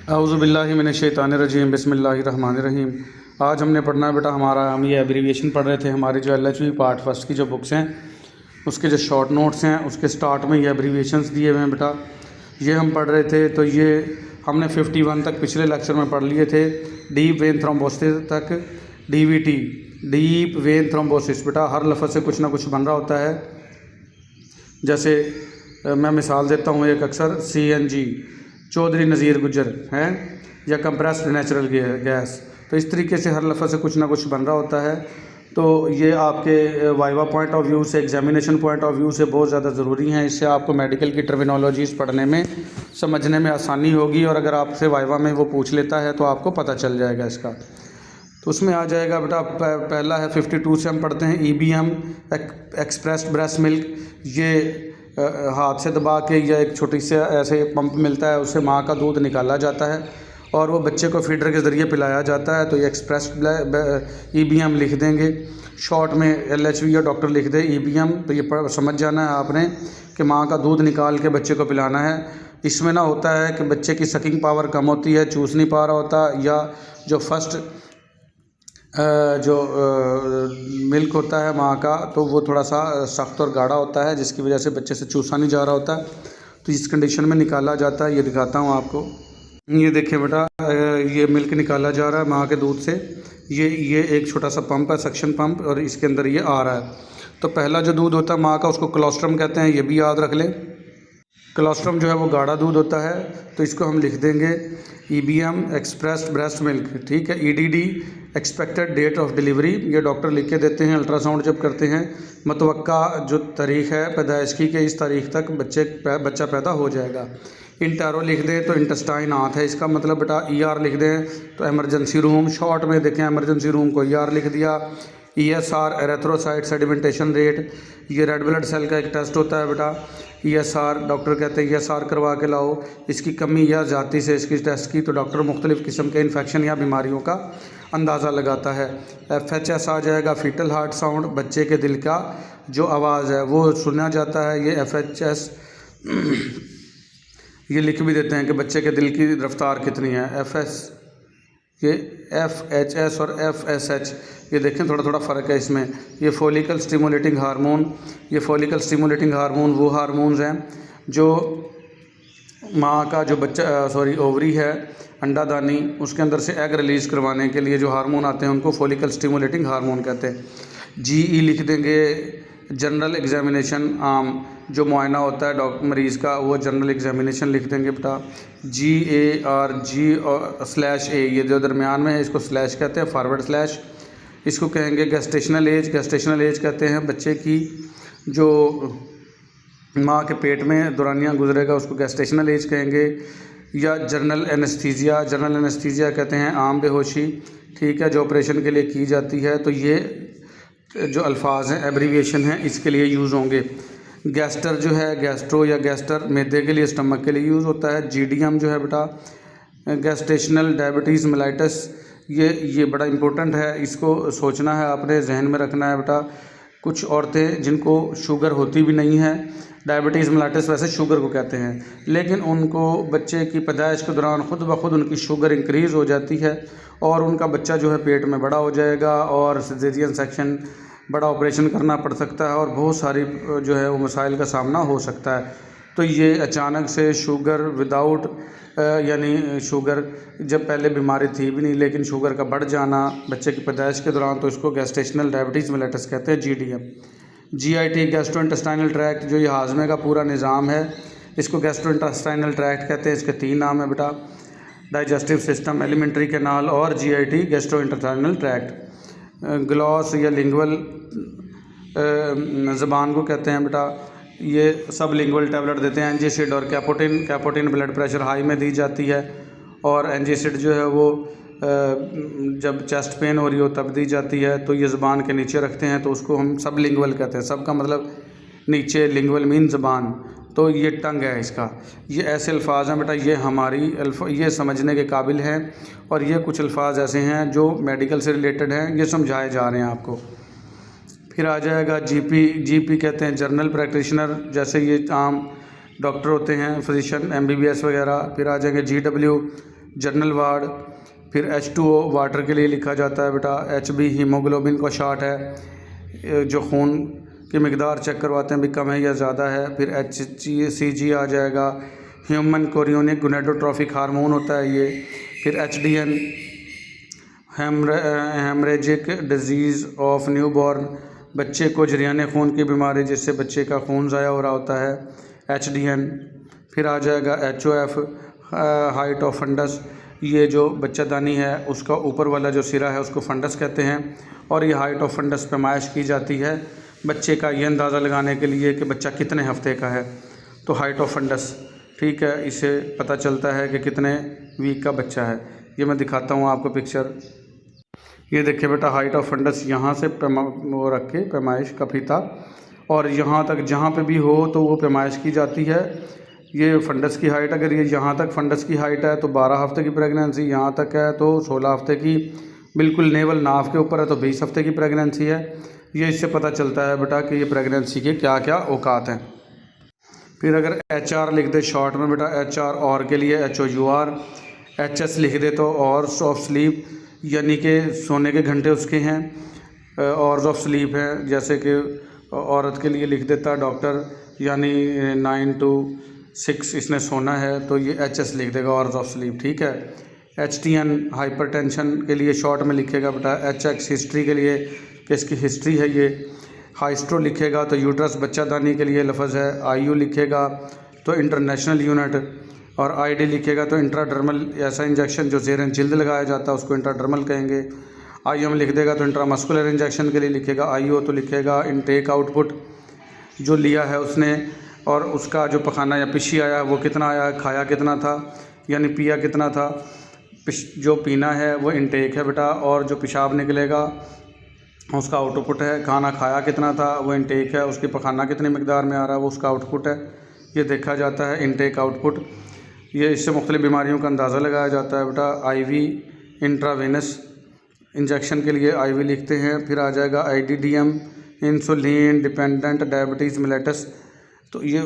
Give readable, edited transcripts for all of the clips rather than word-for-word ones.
औज़ुबिल्लाहिमिनश्शैतानिर्रजीम बिस्मिल्लाहिर्रहमानिर्रहीम। आज हमने पढ़ना है बेटा हम ये एब्रीविएशन पढ़ रहे थे। हमारी जो LHV पार्ट फर्स्ट की जो बुक्स हैं उसके जो शॉर्ट नोट्स हैं उसके स्टार्ट में ये एब्रीविएशंस दिए हुए हैं बेटा, ये हम पढ़ रहे थे। तो ये हमने 51 तक पिछले लेक्चर में पढ़ लिए थे। डीप वेन थ्रोम्बोसिस तक DVT, डीप वेन थ्रोम्बोसिस। बेटा हर लफ्ज़ से कुछ ना कुछ बन रहा होता है। जैसे मैं मिसाल देता हूँ एक अक्सर CNG, चौधरी नज़ीर गुजर हैं, या कंप्रेस्ड नेचुरल गैस। तो इस तरीके से हर लफ्ज़ से कुछ ना कुछ बन रहा होता है। तो ये आपके वाइवा पॉइंट ऑफ व्यू से, एग्जामिनेशन पॉइंट ऑफ व्यू से बहुत ज़्यादा ज़रूरी हैं। इससे आपको मेडिकल की टर्मिनोलॉजीज़ पढ़ने में, समझने में आसानी होगी। और अगर आपसे वाइवा में वो पूछ लेता है तो आपको पता चल जाएगा इसका। तो उसमें आ जाएगा बेटा, पहला है 52 से हम पढ़ते हैं EBM, एक्सप्रेस्ड ब्रेस्ट मिल्क। ये हाथ से दबा के या एक छोटी से ऐसे पंप मिलता है, उससे माँ का दूध निकाला जाता है और वो बच्चे को फीडर के ज़रिए पिलाया जाता है। तो ये एक्सप्रेस्ड EBM लिख देंगे। शॉर्ट में LHV या डॉक्टर लिख दे EBM। तो ये समझ जाना है आपने कि माँ का दूध निकाल के बच्चे को पिलाना है। इसमें ना होता है कि बच्चे की सकिंग पावर कम होती है, चूस नहीं पा रहा होता, या जो फर्स्ट मिल्क होता है माँ का तो वो थोड़ा सा सख्त और गाढ़ा होता है, जिसकी वजह से बच्चे से चूसा नहीं जा रहा होता। तो इस कंडीशन में निकाला जाता है। ये दिखाता हूँ आपको। ये देखिए बेटा, ये मिल्क निकाला जा रहा है माँ के दूध से। ये एक छोटा सा पंप है, सक्शन पंप, और इसके अंदर ये आ रहा है। तो पहला जो दूध होता है माँ का उसको कोलोस्ट्रम कहते हैं, ये भी याद रख लें। कोलोस्ट्रम जो है वो गाढ़ा दूध होता है। तो इसको हम लिख देंगे EBM, एक्सप्रेस्ड ब्रेस्ट मिल्क। ठीक है। EDD, expected date of delivery, ये डॉक्टर लिख के देते हैं अल्ट्रासाउंड जब करते हैं। मतवक्का जो तारीख़ है पैदाइश की, कि इस तारीख़ तक बच्चा पैदा हो जाएगा। इंटेरो लिख दें तो इंटेस्टाइन आंत है इसका मतलब बेटा। ER लिख दें तो एमरजेंसी रूम। शॉर्ट में देखें एमरजेंसी रूम को ER लिख दिया। ESR, एरेथ्रोसाइट सेडिमेंटेशन रेट, ये रेड ब्लड सेल का एक टेस्ट होता है बेटा। ESR डॉक्टर कहते हैं ESR करवा के लाओ। इसकी कमी या ज़्यादती से इसकी टेस्ट की तो डॉक्टर मुख्तलिफ़ किस्म के इन्फेक्शन या बीमारियों का अंदाज़ा लगाता है। FHS आ जाएगा, फीटल हार्ट साउंड, बच्चे के दिल का जो आवाज़ है वो सुना जाता है। ये FHS ये लिख भी देते हैं कि बच्चे के दिल की रफ्तार कितनी है। ये FHS और FSH, ये देखें थोड़ा थोड़ा फ़र्क है इसमें। ये फॉलिकल स्टिमुलेटिंग हार्मोन, ये फॉलिकल स्टिमुलेटिंग हार्मोन वो हार्मोन्स हैं जो माँ का जो ओवरी है, अंडादानी, उसके अंदर से एग रिलीज़ करवाने के लिए जो हार्मोन आते हैं उनको फॉलिकल स्टिमुलेटिंग हार्मोन कहते हैं। GE लिख देंगे, जनरल एग्जामिनेशन, आम जो मुआयना होता है डॉक्टर मरीज़ का, वो जनरल एग्जामिनेशन लिख देंगे बेटा। GARG/A, ये जो दरमियान में है इसको स्लैश कहते हैं, फॉरवर्ड स्लैश। इसको कहेंगे गेस्टेशनल एज। गेस्टेशनल एज कहते हैं बच्चे की जो माँ के पेट में दौरानिया गुजरेगा, उसको गेस्टेशनल एज कहेंगे। या जनरल एनेस्थीसिया, जनरल एनेस्थीसिया कहते हैं आम बेहोशी, ठीक है, जो ऑपरेशन के लिए की जाती है। तो ये जो अल्फाज हैं एब्रीविएशन हैं इसके लिए यूज़ होंगे। गैस्टर जो है, गैस्ट्रो या गैस्टर मैदे के लिए, स्टमक के लिए यूज़ होता है। GDM जो है बेटा गेस्टेशनल डायबिटीज़ मेलाइटस, ये बड़ा इंपॉर्टेंट है, इसको सोचना है आपने, जहन में रखना है बेटा। कुछ औरतें जिनको शुगर होती भी नहीं है, डायबिटीज़ मेलाइटस वैसे शुगर को कहते हैं, लेकिन उनको बच्चे की पैदाइश के दौरान खुद ब खुद उनकी शुगर इंक्रीज़ हो जाती है और उनका बच्चा जो है पेट में बड़ा हो जाएगा और सिजेरियन सेक्शन, बड़ा ऑपरेशन करना पड़ सकता है और बहुत सारी जो है वो मसाइल का सामना हो सकता है। तो ये अचानक से शुगर विदाउट यानी शुगर जब पहले बीमारी थी भी नहीं, लेकिन शुगर का बढ़ जाना बच्चे की पैदाइश के दौरान, तो इसको गेस्टेशनल डायबिटीज़ मेलाइटस कहते हैं, GDM। GIT, गैस्ट्रोइंटेस्टाइनल ट्रैक्ट, जो ये हाजमे का पूरा निज़ाम है, इसको गैस्ट्रोइंटेस्टाइनल ट्रैक्ट कहते हैं। इसके 3 नाम है बेटा, डाइजेस्टिव सिस्टम, एलिमेंट्री कैनाल और GIT, गैस्ट्रोइंटेस्टाइनल ट्रैक्ट। ग्लॉस या लिंगुअल ज़बान को कहते हैं बेटा। ये सब लिंगुअल टैबलेट देते हैं, एंजीसिड और कैपोटिन ब्लड प्रेशर हाई में दी जाती है, और एंजीसिड जो है वो जब चेस्ट पेन हो रही हो तब दी जाती है। तो ये ज़बान के नीचे रखते हैं, तो उसको हम सब लिंगुअल कहते हैं। सब का मतलब नीचे, लिंगुअल मीन ज़बान, तो ये टंग है इसका। ये ऐसे अल्फाज हैं बेटा, ये हमारी ये समझने के काबिल हैं, और ये कुछ अल्फाज ऐसे हैं जो मेडिकल से रिलेटेड हैं, ये समझाए जा रहे हैं आपको। फिर आ जाएगा GP कहते हैं जनरल प्रैक्टिशनर, जैसे ये आम डॉक्टर होते हैं, फिजिशियन, MBBS वगैरह। फिर आ जाएंगे GW, जनरल वार्ड। फिर H2O वाटर के लिए लिखा जाता है बेटा। HB हीमोग्लोबिन का शार्ट है, जो खून की मकदार चेक करवाते हैं भी कम है या ज़्यादा है। फिर HCG आ जाएगा, ह्यूमन कोरियोनिक गोनेडोट्रोफिक हार्मोन होता है ये। फिर HDN haemorrhagic disease of newborn, बच्चे को जरियाने खून की बीमारी जिससे बच्चे का खून ज़ाया हो रहा होता है, HDN। फिर आ जाएगा HOF हाइट ऑफ फंडस, ये जो बच्चादानी है उसका ऊपर वाला जो सिरा है उसको फंडस कहते हैं, और ये हाइट ऑफ फंडस पैमाइश की जाती है बच्चे का ये अंदाज़ा लगाने के लिए कि बच्चा कितने हफ्ते का है। तो हाइट ऑफ फंडस, ठीक है, इससे पता चलता है कि कितने वीक का बच्चा है। ये मैं दिखाता हूँ आपको पिक्चर। ये देखिए बेटा, हाइट ऑफ फंडस यहाँ से वो रख के पैमाइश का फीता, और यहाँ तक जहाँ पे भी हो तो वो पैमाइश की जाती है। ये फंडस की हाइट, अगर ये यहाँ तक फंडस की हाइट है तो 12 हफ्ते की प्रेगनेंसी, यहाँ तक है तो 16 हफ्ते की, बिल्कुल नेवल नाव के ऊपर है तो 20 हफ्ते की प्रेगनेंसी है। ये इससे पता चलता है बेटा कि ये प्रेगनेंसी के क्या क्या औकात हैं। फिर अगर HR लिख दे शॉर्ट में बेटा, HR और के लिए HOUR, HS लिख दे तो ऑर्स ऑफ स्लीप, यानी कि सोने के घंटे उसके हैं, ऑर्स ऑफ स्लीप हैं। जैसे कि औरत के लिए लिख देता डॉक्टर, यानी 9 to 6 इसने सोना है तो ये HS लिख देगा, ऑर्स ऑफ स्लीप, ठीक है। HTN हाइपरटेंशन के लिए शॉर्ट में लिखेगा बेटा। HX हिस्ट्री के लिए कि इसकी हिस्ट्री है ये। हाइस्ट्रो लिखेगा तो यूट्रस बच्चादानी के लिए लफ्ज़ है। IU लिखेगा तो इंटरनेशनल यूनिट, और ID लिखेगा तो इंट्राडर्मल, ऐसा इंजेक्शन जो ज़ेरन जिल्द लगाया जाता है उसको इंट्राडर्मल कहेंगे। IM लिख देगा तो इंट्रामस्कुलर इंजेक्शन के लिए लिखेगा। IO तो लिखेगा इनटेक आउटपुट जो लिया है उसने, और उसका जो पखाना या पिशी आया है वो कितना आया है, खाया कितना था, यानी पिया कितना था। जो पीना है वो इनटेक है बेटा, और जो पेशाब निकलेगा उसका आउटपुट है। खाना खाया कितना था वो इनटेक है, उसकी पखाना कितनी मकदार में आ रहा है वो उसका आउटपुट है। ये देखा जाता है इनटेक आउटपुट। ये इससे मुख्तलिफ बीमारियों का अंदाज़ा लगाया जाता है बेटा। IV इंट्रावेनस इंजेक्शन के लिए IV लिखते हैं। फिर आ जाएगा IDDM insulin dependent diabetes mellitus, तो ये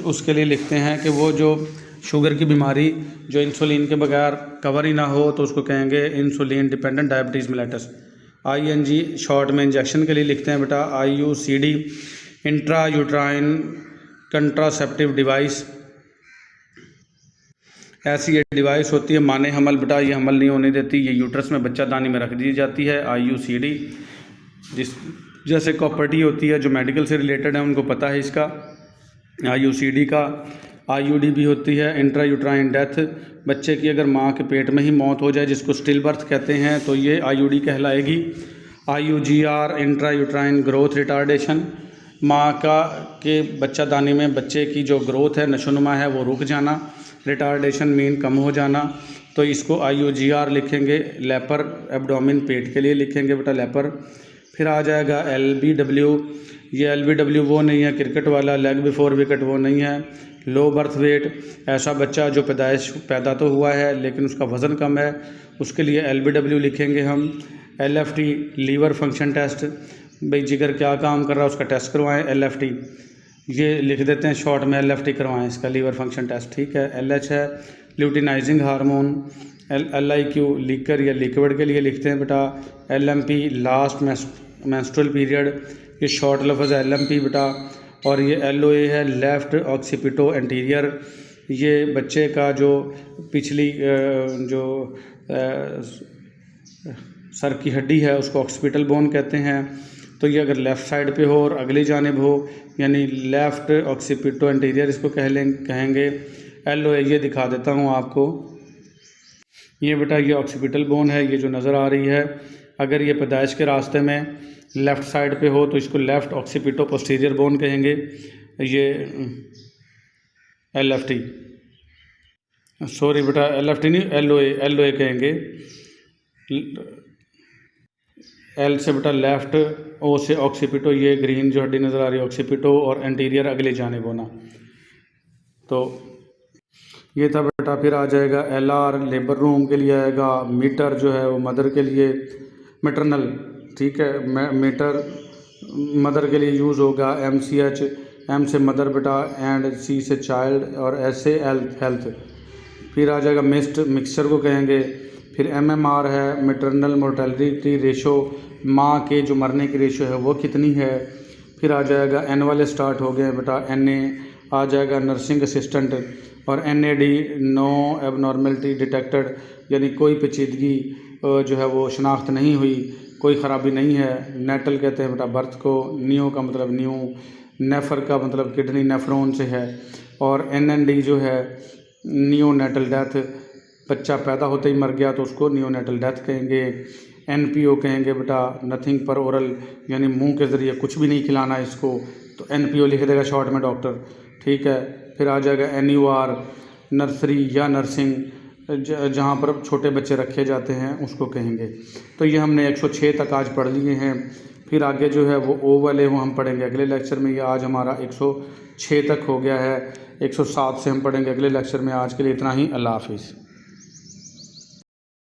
उसके लिए लिखते हैं कि वो जो शुगर की बीमारी जो इंसुलिन के बगैर कवर ही ना हो तो उसको कहेंगे insulin dependent diabetes mellitus. ING short में इंजेक्शन के लिए लिखते हैं बेटा। IUCD intra uterine contraceptive device, ऐसी ये डिवाइस होती है माने हमल बेटा, ये हमल नहीं होने देती, ये यूट्रस में बच्चादानी में रख दी जाती है। IUCD जिस जैसे कॉपर्टी होती है जो मेडिकल से रिलेटेड है उनको पता है इसका, IUCD का। IUD भी होती है इंट्रा यूट्राइन डेथ, बच्चे की अगर माँ के पेट में ही मौत हो जाए जिसको स्टिल बर्थ कहते हैं तो ये IUD कहलाएगी। IUGR intra uterine growth retardation, माँ का के बच्चादानी में बच्चे की जो ग्रोथ है, नशोनुमा है, वो रुक जाना। रिटार्डेशन मीन कम हो जाना, तो इसको IUGR लिखेंगे। लेपर एब्डोमिन पेट के लिए लिखेंगे बेटा, लेपर। फिर आ जाएगा LBW, ये LBW वो नहीं है क्रिकेट वाला, लेग बिफोर विकेट वो नहीं है। लो बर्थ वेट, ऐसा बच्चा जो पैदा तो हुआ है लेकिन उसका वज़न कम है, उसके लिए LBW लिखेंगे हम। LFT लीवर फंक्शन टेस्ट, भाई जिगर क्या काम कर रहा है उसका टेस्ट करवाएं, LFT ये लिख देते हैं शॉर्ट में, LFT करवाएं इसका लीवर फंक्शन टेस्ट, ठीक है। LH है ल्यूटिनाइजिंग हार्मोन। LIQ लीकर या लिक्विड के लिए लिखते हैं बेटा। LMP लास्ट मेंस्ट्रुअल पीरियड, ये शॉर्ट लफ्ज़ है LMP बेटा। और ये LOA है लेफ़्ट ऑक्सीपिटो एंटीरियर, ये बच्चे का जो पिछली जो सर की हड्डी है उसको ऑक्सीपिटल बोन कहते हैं। तो ये अगर लेफ़्ट साइड पे हो और अगली जानिब हो यानी लेफ़्ट ऑक्सीपिटो एंटीरियर इसको कहेंगे। LOA ये दिखा देता हूँ आपको, ये बेटा ये ऑक्सीपिटल बोन है, ये जो नज़र आ रही है। अगर ये पैदाइश के रास्ते में लेफ़्ट साइड पे हो तो इसको लेफ़्ट ऑक्सीपिटो पोस्टीरियर बोन कहेंगे। ये LFT, सॉरी बेटा LFT नहीं, LOA कहेंगे। L से बेटा लेफ़्ट, O से ऑक्सीपिटो, ये ग्रीन जो हड्डी नज़र आ रही है ऑक्सीपिटो, और एंटीरियर अगले जानिब होना। तो ये था बेटा। फिर आ जाएगा LR लेबर रूम के लिए आएगा। मीटर जो है वो मदर के लिए, मैटरनल, ठीक है, मीटर मदर के लिए यूज़ होगा। MCH, M से मदर बेटा, एंड C से चाइल्ड, और S से हेल्थ। फिर आ जाएगा मिक्स्ड मिक्सचर को कहेंगे। फिर MMR है, मैटरनल मोर्टेलिटी रेशो, माँ के जो मरने की रेशो है वो कितनी है। फिर आ जाएगा N वाले स्टार्ट हो गए बेटा, NA आ जाएगा नर्सिंग असिस्टेंट, और NAD नो एबनॉर्मलिटी डिटेक्टेड, यानी कोई पेचीदगी जो है वो शनाख्त नहीं हुई, कोई ख़राबी नहीं है। नेटल कहते हैं बेटा बर्थ को, नियो का मतलब न्यू, नेफर का मतलब किडनी नेफ्रॉन से है, और NND जो है नियो नेटल डेथ, बच्चा पैदा होते ही मर गया तो उसको नियो नेटल डेथ कहेंगे। NPO कहेंगे बेटा नथिंग पर ओरल, यानी मुंह के ज़रिए कुछ भी नहीं खिलाना इसको, तो NPO लिख देगा शॉर्ट में डॉक्टर, ठीक है। फिर आ जाएगा NUR नर्सरी या नर्सिंग, जहाँ पर छोटे बच्चे रखे जाते हैं उसको कहेंगे। तो ये हमने 106 तक आज पढ़ लिए हैं। फिर आगे जो है वो O वाले वो हम पढ़ेंगे अगले लेक्चर में। ये आज हमारा 106 तक हो गया है, 107 से हम पढ़ेंगे अगले लेक्चर में। आज के लिए इतना ही, अल्लाह हाफिज़।